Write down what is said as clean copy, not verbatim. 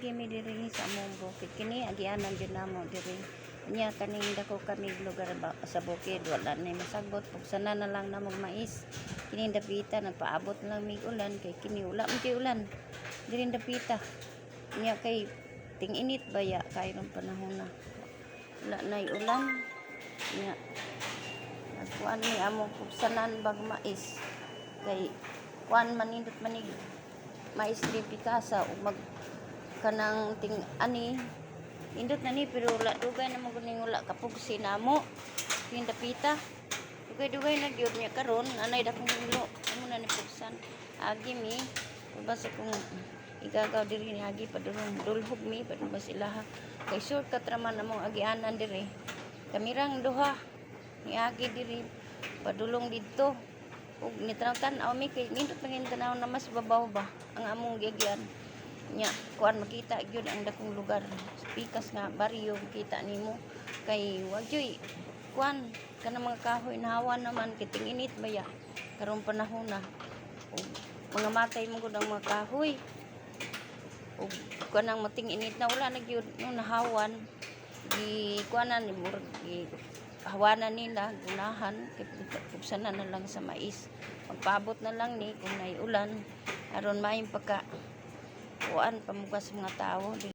agi mi diri sa among bukid kini agianan jud namo diri nya kaning dako kami lugar sa bukid wala na masagot pugsana na lang namog mais kini dapita nagpaabot lang mig ulan kay kini wala man kay ulan diri dapita nya kay ting-init baya kay ron panahon na wala nay ulan nya nagkuan ni among pugsanan bag mais kay kuan manindot manig mais di pikasa ug mag kanang ting ani indot na ni pero wala dugay na mo kuning wala kapugsi namo king dapita dugay na gyud nya karon anay dakong hilo amo na ni pugsan agi mi basta kung igagaw diri ni agi padulong dulhog mi padung bas ilaha kay shortcut ra man among agianan diri kamirang duha ni agi diri padulong didto ug nitrawtan aw mi kay nindot pangin tanaw na mas babaw ba ang among giagian nya kuan makita gyud ang dakong lugar pikas nga baryo kita nimo kay wagyoy kuan kanang mga kahoy nahawan naman kay ting-init baya karon panahon na ug mga matay mo gud ang mga kahoy ug kanang mating-init na wala na gyud no nahawan gi kuanan ni murag gi hawanan nila gunahan pugsanan na lang sa mais magpaabot na lang ni kung nay ulan aron maayong pagka kuan pamugas mga tao.